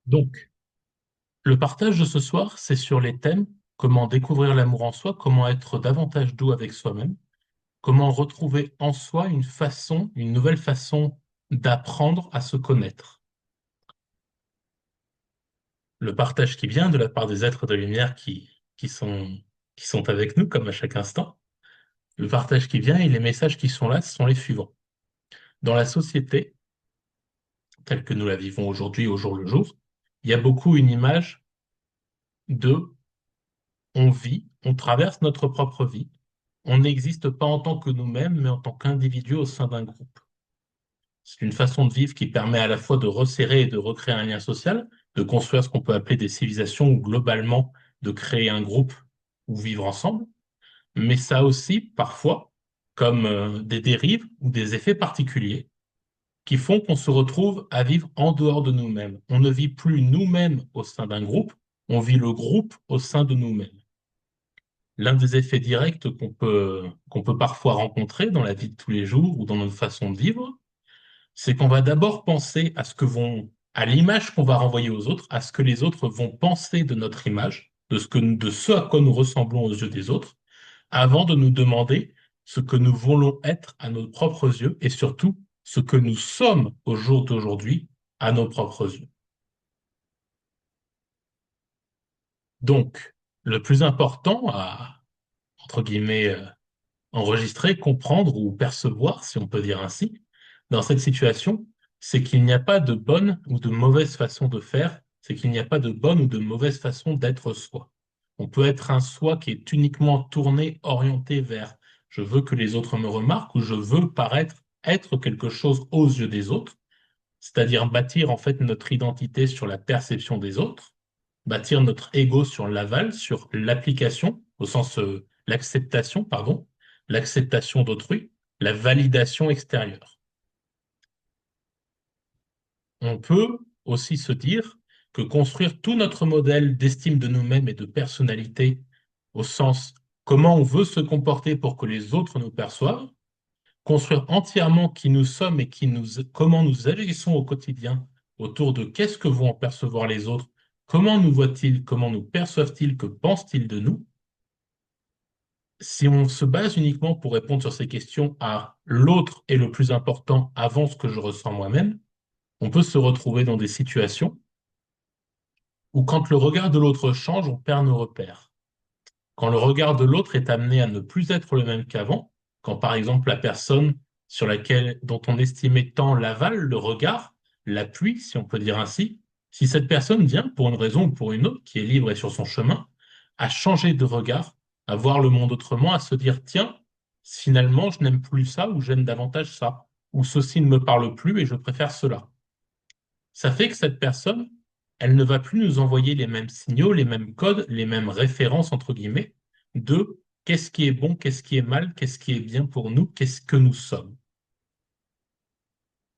Donc, le partage de ce soir, c'est sur les thèmes comment découvrir l'amour en soi, comment être davantage doux avec soi-même, comment retrouver en soi une façon, une nouvelle façon d'apprendre à se connaître. Le partage qui vient de la part des êtres de lumière qui sont avec nous, comme à chaque instant, le partage qui vient et les messages qui sont là sont les suivants. Dans la société, telle que nous la vivons aujourd'hui au jour le jour, il y a beaucoup une image de on vit, on traverse notre propre vie. On n'existe pas en tant que nous-mêmes, mais en tant qu'individu au sein d'un groupe. C'est une façon de vivre qui permet à la fois de resserrer et de recréer un lien social, de construire ce qu'on peut appeler des civilisations ou globalement de créer un groupe ou vivre ensemble. Mais ça a aussi, parfois, comme des dérives ou des effets particuliers qui font qu'on se retrouve à vivre en dehors de nous-mêmes. On ne vit plus nous-mêmes au sein d'un groupe, on vit le groupe au sein de nous-mêmes. L'un des effets directs qu'on peut parfois rencontrer dans la vie de tous les jours ou dans notre façon de vivre, c'est qu'on va d'abord penser à à l'image qu'on va renvoyer aux autres, à ce que les autres vont penser de notre image, de ce à quoi nous ressemblons aux yeux des autres, avant de nous demander ce que nous voulons être à nos propres yeux et surtout ce que nous sommes au jour d'aujourd'hui à nos propres yeux. Donc, le plus important à, entre guillemets, enregistrer, comprendre ou percevoir, si on peut dire ainsi, dans cette situation, c'est qu'il n'y a pas de bonne ou de mauvaise façon de faire, c'est qu'il n'y a pas de bonne ou de mauvaise façon d'être soi. On peut être un soi qui est uniquement tourné, orienté vers je veux que les autres me remarquent ou je veux paraître être quelque chose aux yeux des autres, c'est-à-dire bâtir en fait notre identité sur la perception des autres, bâtir notre ego sur l'aval, sur l'application, au sens l'acceptation, pardon, l'acceptation d'autrui, la validation extérieure. On peut aussi se dire que construire tout notre modèle d'estime de nous-mêmes et de personnalité, au sens comment on veut se comporter pour que les autres nous perçoivent, construire entièrement qui nous sommes et comment nous agissons au quotidien autour de qu'est-ce que vont en percevoir les autres, comment nous voient-ils, comment nous perçoivent-ils, que pensent-ils de nous. Si on se base uniquement pour répondre sur ces questions à l'autre est le plus important avant ce que je ressens moi-même, on peut se retrouver dans des situations où quand le regard de l'autre change, on perd nos repères. Quand le regard de l'autre est amené à ne plus être le même qu'avant, quand par exemple la personne dont on estimait tant l'aval, le regard, l'appui, si on peut dire ainsi, si cette personne vient pour une raison ou pour une autre, qui est libre et sur son chemin, à changer de regard, à voir le monde autrement, à se dire, tiens, finalement, je n'aime plus ça ou j'aime davantage ça, ou ceci ne me parle plus et je préfère cela. Ça fait que cette personne, elle ne va plus nous envoyer les mêmes signaux, les mêmes codes, les mêmes références, entre guillemets, de qu'est-ce qui est bon, qu'est-ce qui est mal, qu'est-ce qui est bien pour nous, qu'est-ce que nous sommes.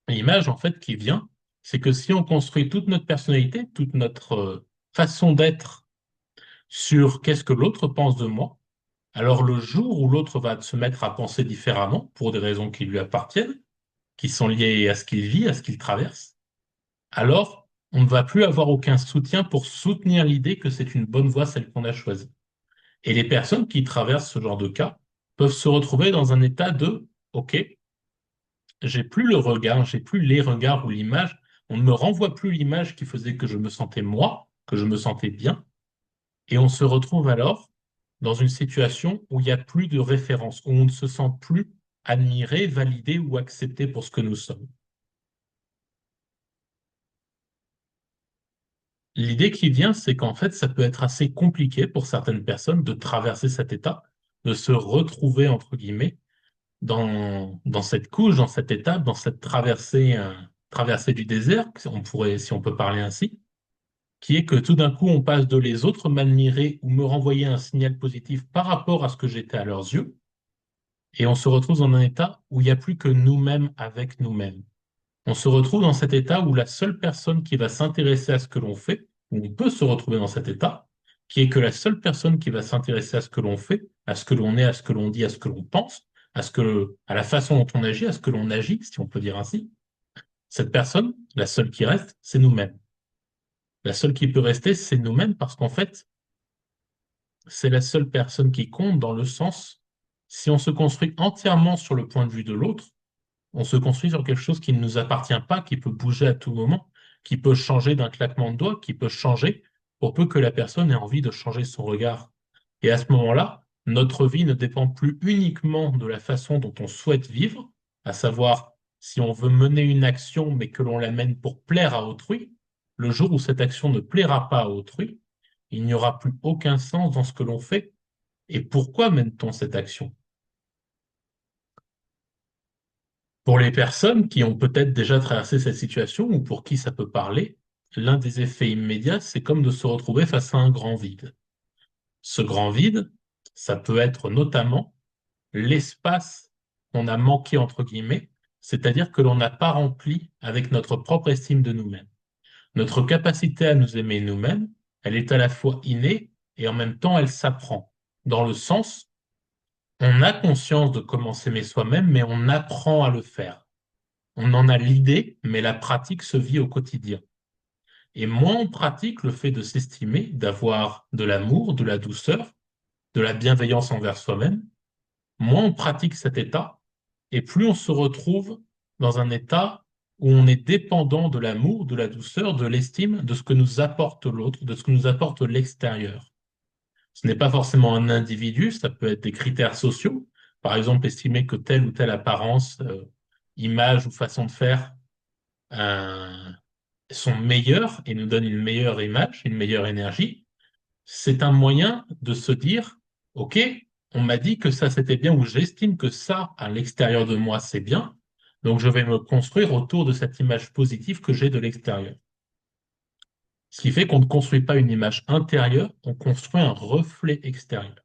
L'image, en fait, qui vient, c'est que si on construit toute notre personnalité, toute notre façon d'être sur qu'est-ce que l'autre pense de moi, alors le jour où l'autre va se mettre à penser différemment, pour des raisons qui lui appartiennent, qui sont liées à ce qu'il vit, à ce qu'il traverse, alors on ne va plus avoir aucun soutien pour soutenir l'idée que c'est une bonne voie, celle qu'on a choisie. Et les personnes qui traversent ce genre de cas peuvent se retrouver dans un état de OK, j'ai plus le regard, j'ai plus les regards ou l'image, on ne me renvoie plus l'image qui faisait que je me sentais moi, que je me sentais bien, et on se retrouve alors dans une situation où il n'y a plus de référence, où on ne se sent plus admiré, validé ou accepté pour ce que nous sommes. L'idée qui vient, c'est qu'en fait, ça peut être assez compliqué pour certaines personnes de traverser cet état, de se retrouver, entre guillemets, dans cette couche, dans cette étape, dans cette traversée du désert, si on peut parler ainsi, qui est que tout d'un coup, on passe de les autres m'admirer ou me renvoyer un signal positif par rapport à ce que j'étais à leurs yeux, et on se retrouve dans un état où il n'y a plus que nous-mêmes avec nous-mêmes. On se retrouve dans cet état où la seule personne qui va s'intéresser à ce que l'on fait, où on peut se retrouver dans cet état, qui est que la seule personne qui va s'intéresser à ce que l'on fait, à ce que l'on est, à ce que l'on dit, à ce que l'on pense, à la façon dont on agit, à ce que l'on agit, si on peut dire ainsi, cette personne, la seule qui reste, c'est nous-mêmes. La seule qui peut rester, c'est nous-mêmes, parce qu'en fait, c'est la seule personne qui compte dans le sens, si on se construit entièrement sur le point de vue de l'autre, on se construit sur quelque chose qui ne nous appartient pas, qui peut bouger à tout moment, qui peut changer d'un claquement de doigts, qui peut changer pour peu que la personne ait envie de changer son regard. Et à ce moment-là, notre vie ne dépend plus uniquement de la façon dont on souhaite vivre, à savoir si on veut mener une action mais que l'on la mène pour plaire à autrui. Le jour où cette action ne plaira pas à autrui, il n'y aura plus aucun sens dans ce que l'on fait. Et pourquoi mène-t-on cette action? Pour les personnes qui ont peut-être déjà traversé cette situation ou pour qui ça peut parler, l'un des effets immédiats, c'est comme de se retrouver face à un grand vide. Ce grand vide, ça peut être notamment l'espace qu'on a manqué, entre guillemets, c'est-à-dire que l'on n'a pas rempli avec notre propre estime de nous-mêmes. Notre capacité à nous aimer nous-mêmes, elle est à la fois innée et en même temps elle s'apprend, dans le sens, on a conscience de comment s'aimer soi-même, mais on apprend à le faire. On en a l'idée, mais la pratique se vit au quotidien. Et moins on pratique le fait de s'estimer, d'avoir de l'amour, de la douceur, de la bienveillance envers soi-même, moins on pratique cet état, et plus on se retrouve dans un état où on est dépendant de l'amour, de la douceur, de l'estime, de ce que nous apporte l'autre, de ce que nous apporte l'extérieur. Ce n'est pas forcément un individu, ça peut être des critères sociaux. Par exemple, estimer que telle ou telle apparence, image ou façon de faire euh, sont meilleures et nous donnent une meilleure image, une meilleure énergie. C'est un moyen de se dire, OK, on m'a dit que ça c'était bien ou j'estime que ça à l'extérieur de moi c'est bien, donc je vais me construire autour de cette image positive que j'ai de l'extérieur. Ce qui fait qu'on ne construit pas une image intérieure, on construit un reflet extérieur.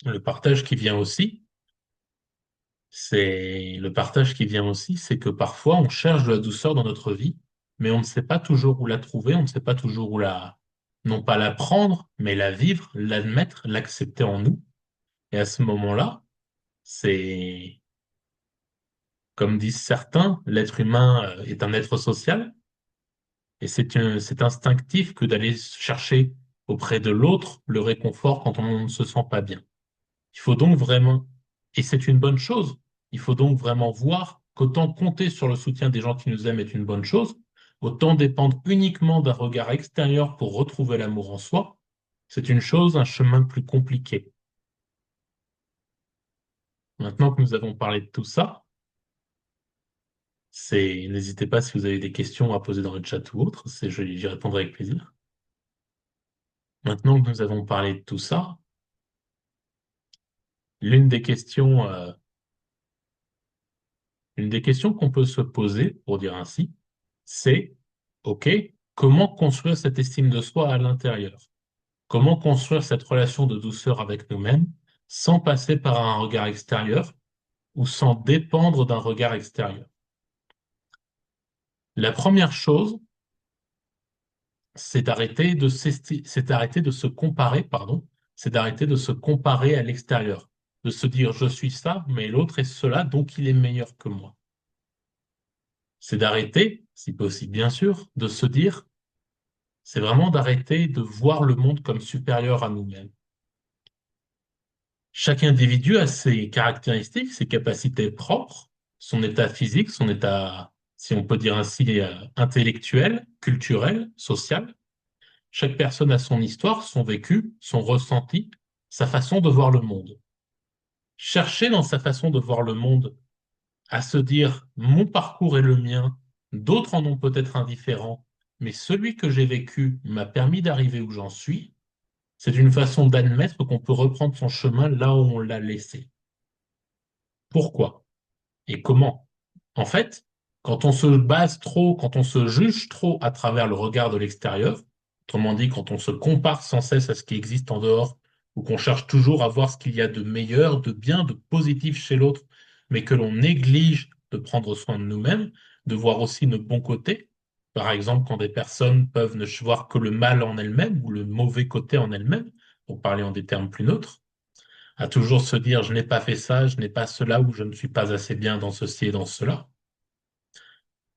Le partage qui vient aussi, c'est que parfois on cherche de la douceur dans notre vie, mais on ne sait pas toujours où la trouver, on ne sait pas toujours où la, non pas la prendre, mais la vivre, l'admettre, l'accepter en nous. Et à ce moment-là, c'est, comme disent certains, l'être humain est un être social, et c'est instinctif que d'aller chercher auprès de l'autre le réconfort quand on ne se sent pas bien. Il faut donc vraiment, et c'est une bonne chose, il faut donc vraiment voir qu'autant compter sur le soutien des gens qui nous aiment est une bonne chose, autant dépendre uniquement d'un regard extérieur pour retrouver l'amour en soi, c'est une chose, un chemin plus compliqué. Maintenant que nous avons parlé de tout ça, n'hésitez pas si vous avez des questions à poser dans le chat ou autre, j'y répondrai avec plaisir. Maintenant que nous avons parlé de tout ça, l'une des questions, euh, une des questions qu'on peut se poser, pour dire ainsi, c'est, OK, comment construire cette estime de soi à l'intérieur? Comment construire cette relation de douceur avec nous-mêmes sans passer par un regard extérieur ou sans dépendre d'un regard extérieur? La première chose, c'est d'arrêter de se comparer, pardon, c'est d'arrêter de se comparer à l'extérieur, de se dire je suis ça, mais l'autre est cela, donc il est meilleur que moi. C'est d'arrêter, si possible bien sûr, de se dire, c'est vraiment d'arrêter de voir le monde comme supérieur à nous-mêmes. Chaque individu a ses caractéristiques, ses capacités propres, son état physique, son état, si on peut dire ainsi, intellectuel, culturel, social. Chaque personne a son histoire, son vécu, son ressenti, sa façon de voir le monde. Chercher dans sa façon de voir le monde à se dire mon parcours est le mien, d'autres en ont peut-être un différent, mais celui que j'ai vécu m'a permis d'arriver où j'en suis, c'est une façon d'admettre qu'on peut reprendre son chemin là où on l'a laissé. Pourquoi et comment? En fait, quand on se base trop, quand on se juge trop à travers le regard de l'extérieur, autrement dit, quand on se compare sans cesse à ce qui existe en dehors, ou qu'on cherche toujours à voir ce qu'il y a de meilleur, de bien, de positif chez l'autre, mais que l'on néglige de prendre soin de nous-mêmes, de voir aussi nos bons côtés. Par exemple, quand des personnes peuvent ne voir que le mal en elles-mêmes ou le mauvais côté en elles-mêmes, pour parler en des termes plus neutres, à toujours se dire je n'ai pas fait ça, je n'ai pas cela ou je ne suis pas assez bien dans ceci et dans cela.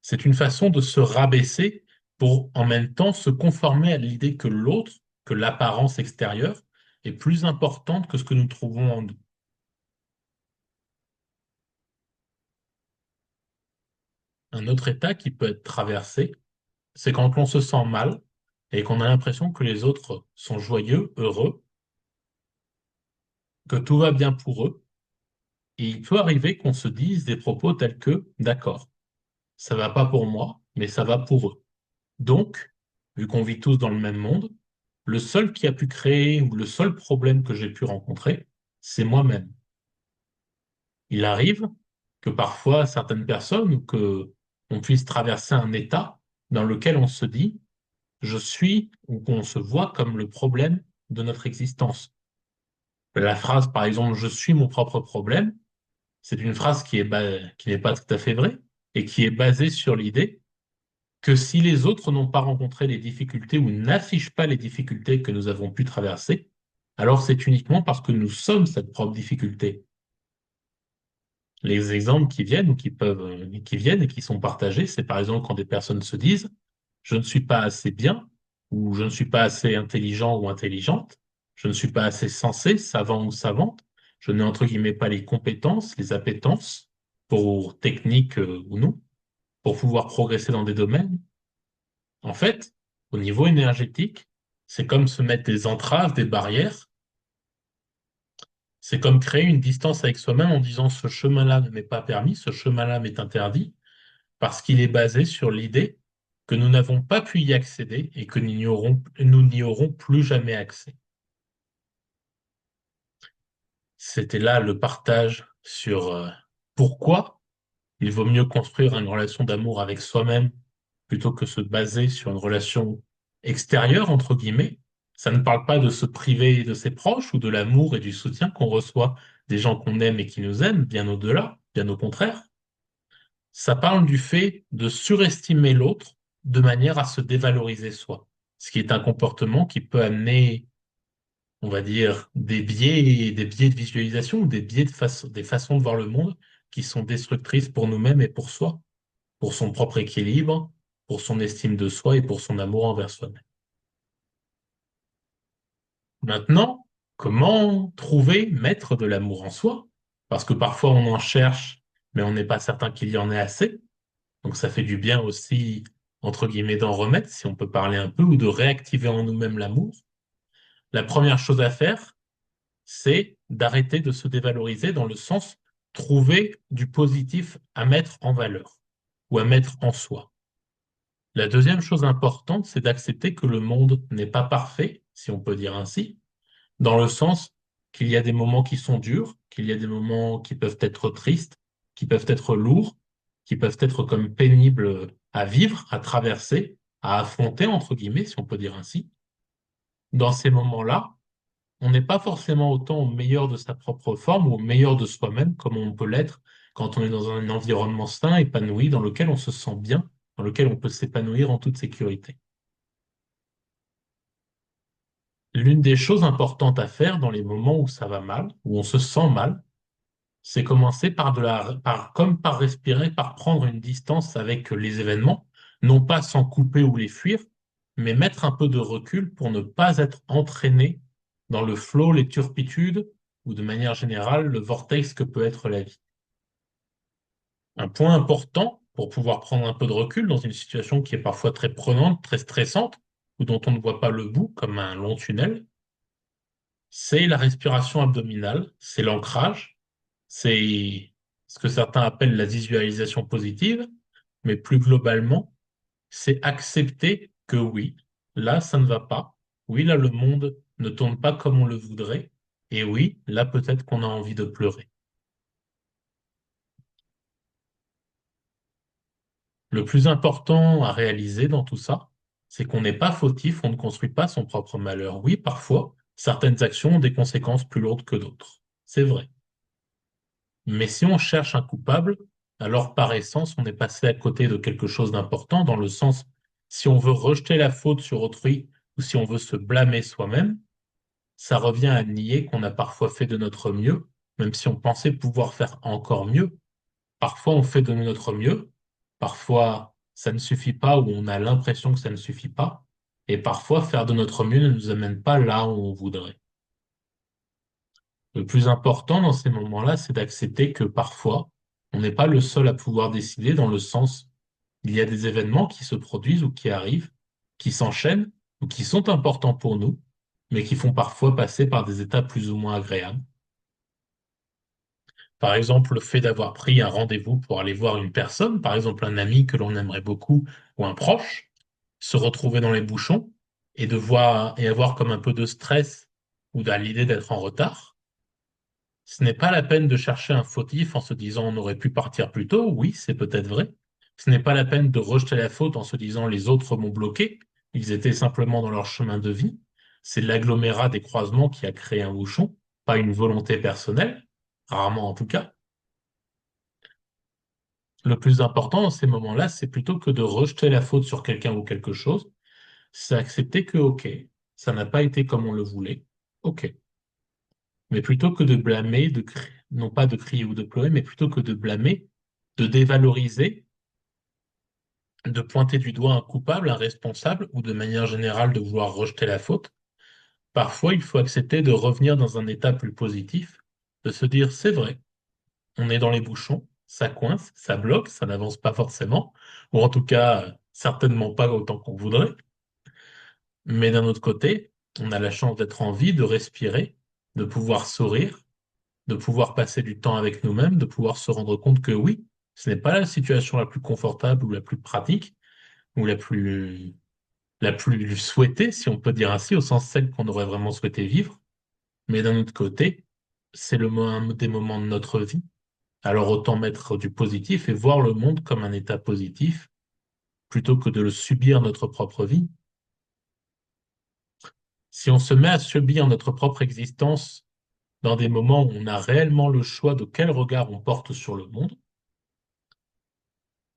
C'est une façon de se rabaisser pour en même temps se conformer à l'idée que l'autre, que l'apparence extérieure, est plus importante que ce que nous trouvons en nous. Un autre état qui peut être traversé, c'est quand on se sent mal et qu'on a l'impression que les autres sont joyeux, heureux, que tout va bien pour eux. Et il peut arriver qu'on se dise des propos tels que, d'accord, ça va pas pour moi, mais ça va pour eux. Donc, vu qu'on vit tous dans le même monde, le seul qui a pu créer ou le seul problème que j'ai pu rencontrer, c'est moi-même. Il arrive que parfois certaines personnes ou que on puisse traverser un état dans lequel on se dit je suis ou qu'on se voit comme le problème de notre existence. La phrase par exemple je suis mon propre problème, c'est une phrase qui n'est pas tout à fait vraie et qui est basée sur l'idée que si les autres n'ont pas rencontré les difficultés ou n'affichent pas les difficultés que nous avons pu traverser, alors c'est uniquement parce que nous sommes cette propre difficulté. Les exemples qui viennent ou qui viennent et qui sont partagés, c'est par exemple quand des personnes se disent, je ne suis pas assez bien, ou je ne suis pas assez intelligent ou intelligente, je ne suis pas assez sensé, savant ou savante, je n'ai entre guillemets pas les compétences, les appétences pour technique ou non, pour pouvoir progresser dans des domaines. En fait, au niveau énergétique, c'est comme se mettre des entraves, des barrières. C'est comme créer une distance avec soi-même en disant ce chemin-là ne m'est pas permis, ce chemin-là m'est interdit, parce qu'il est basé sur l'idée que nous n'avons pas pu y accéder et que nous n'y aurons plus jamais accès. C'était là le partage sur pourquoi il vaut mieux construire une relation d'amour avec soi-même plutôt que se baser sur une relation extérieure, entre guillemets. Ça ne parle pas de se priver de ses proches ou de l'amour et du soutien qu'on reçoit des gens qu'on aime et qui nous aiment, bien au-delà, bien au contraire. Ça parle du fait de surestimer l'autre de manière à se dévaloriser soi, ce qui est un comportement qui peut amener, on va dire, des biais de visualisation ou des façons de voir le monde qui sont destructrices pour nous-mêmes et pour soi, pour son propre équilibre, pour son estime de soi et pour son amour envers soi-même. Maintenant, comment trouver, mettre de l'amour en soi? Parce que parfois on en cherche, mais on n'est pas certain qu'il y en ait assez. Donc ça fait du bien aussi, entre guillemets, d'en remettre, si on peut parler un peu, ou de réactiver en nous-mêmes l'amour. La première chose à faire, c'est d'arrêter de se dévaloriser dans le sens trouver du positif à mettre en valeur ou à mettre en soi. La deuxième chose importante, c'est d'accepter que le monde n'est pas parfait, si on peut dire ainsi, dans le sens qu'il y a des moments qui sont durs, qu'il y a des moments qui peuvent être tristes, qui peuvent être lourds, qui peuvent être comme pénibles à vivre, à traverser, à affronter, entre guillemets, si on peut dire ainsi. Dans ces moments-là, on n'est pas forcément autant au meilleur de sa propre forme ou au meilleur de soi-même, comme on peut l'être quand on est dans un environnement sain, épanoui, dans lequel on se sent bien, dans lequel on peut s'épanouir en toute sécurité. L'une des choses importantes à faire dans les moments où ça va mal, où on se sent mal, c'est commencer comme par respirer, par prendre une distance avec les événements, non pas s'en couper ou les fuir, mais mettre un peu de recul pour ne pas être entraîné dans le flot, les turpitudes, ou de manière générale, le vortex que peut être la vie. Un point important pour pouvoir prendre un peu de recul dans une situation qui est parfois très prenante, très stressante, ou dont on ne voit pas le bout comme un long tunnel, c'est la respiration abdominale, c'est l'ancrage, c'est ce que certains appellent la visualisation positive, mais plus globalement, c'est accepter que oui, là, ça ne va pas. Oui, là, le monde ne tourne pas comme on le voudrait. Et oui, là, peut-être qu'on a envie de pleurer. Le plus important à réaliser dans tout ça, c'est qu'on n'est pas fautif, on ne construit pas son propre malheur. Oui, parfois, certaines actions ont des conséquences plus lourdes que d'autres. C'est vrai. Mais si on cherche un coupable, alors par essence, on est passé à côté de quelque chose d'important dans le sens, si on veut rejeter la faute sur autrui ou si on veut se blâmer soi-même, Ça revient à nier qu'on a parfois fait de notre mieux, même si on pensait pouvoir faire encore mieux. Parfois, on fait de notre mieux. Parfois, ça ne suffit pas ou on a l'impression que ça ne suffit pas. Et parfois, faire de notre mieux ne nous amène pas là où on voudrait. Le plus important dans ces moments-là, c'est d'accepter que parfois, on n'est pas le seul à pouvoir décider dans le sens, il y a des événements qui se produisent ou qui arrivent, qui s'enchaînent ou qui sont importants pour nous, mais qui font parfois passer par des étapes plus ou moins agréables. Par exemple, le fait d'avoir pris un rendez-vous pour aller voir une personne, par exemple un ami que l'on aimerait beaucoup ou un proche, se retrouver dans les bouchons et de voir et avoir comme un peu de stress ou à l'idée d'être en retard. Ce n'est pas la peine de chercher un fautif en se disant on aurait pu partir plus tôt. Oui, c'est peut-être vrai. Ce n'est pas la peine de rejeter la faute en se disant les autres m'ont bloqué. Ils étaient simplement dans leur chemin de vie. C'est l'agglomérat des croisements qui a créé un bouchon, pas une volonté personnelle, rarement en tout cas. Le plus important dans ces moments-là, c'est plutôt que de rejeter la faute sur quelqu'un ou quelque chose, c'est accepter que, OK, ça n'a pas été comme on le voulait. OK. Mais plutôt que de blâmer, non pas de crier ou de pleurer, mais plutôt que de blâmer, de dévaloriser, de pointer du doigt un coupable, un responsable, ou de manière générale de vouloir rejeter la faute, parfois il faut accepter de revenir dans un état plus positif, de se dire c'est vrai, on est dans les bouchons, ça coince, ça bloque, ça n'avance pas forcément, ou en tout cas certainement pas autant qu'on voudrait, mais d'un autre côté, on a la chance d'être en vie, de respirer, de pouvoir sourire, de pouvoir passer du temps avec nous-mêmes, de pouvoir se rendre compte que oui, ce n'est pas la situation la plus confortable ou la plus pratique ou la plus souhaitée, si on peut dire ainsi, au sens celle qu'on aurait vraiment souhaité vivre. Mais d'un autre côté, c'est un des moments de notre vie. Alors autant mettre du positif et voir le monde comme un état positif plutôt que de le subir notre propre vie. Si on se met à subir notre propre existence dans des moments où on a réellement le choix de quel regard on porte sur le monde,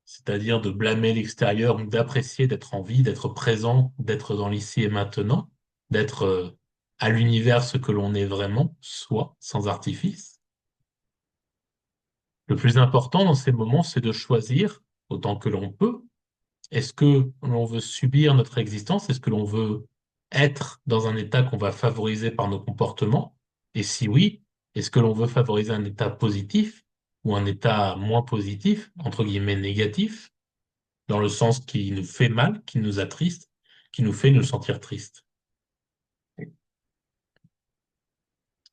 c'est-à-dire de blâmer l'extérieur ou d'apprécier d'être en vie, d'être présent, d'être dans l'ici et maintenant, d'être à l'univers ce que l'on est vraiment, soi, sans artifice. Le plus important dans ces moments, c'est de choisir, autant que l'on peut, est-ce que l'on veut subir notre existence? Est-ce que l'on veut être dans un état qu'on va favoriser par nos comportements? Et si oui, est-ce que l'on veut favoriser un état positif ou un état moins positif, entre guillemets négatif, dans le sens qui nous fait mal, qui nous attriste, qui nous fait nous sentir tristes?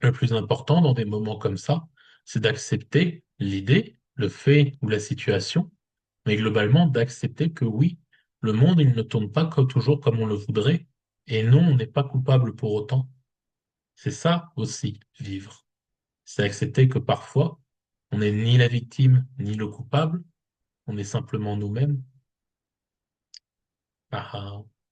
Le plus important dans des moments comme ça, c'est d'accepter l'idée, le fait ou la situation, mais globalement d'accepter que oui, le monde, il ne tourne pas comme toujours comme on le voudrait, et non, on n'est pas coupable pour autant. C'est ça aussi, vivre. C'est accepter que parfois, on n'est ni la victime, ni le coupable, on est simplement nous-mêmes. Ah, ah.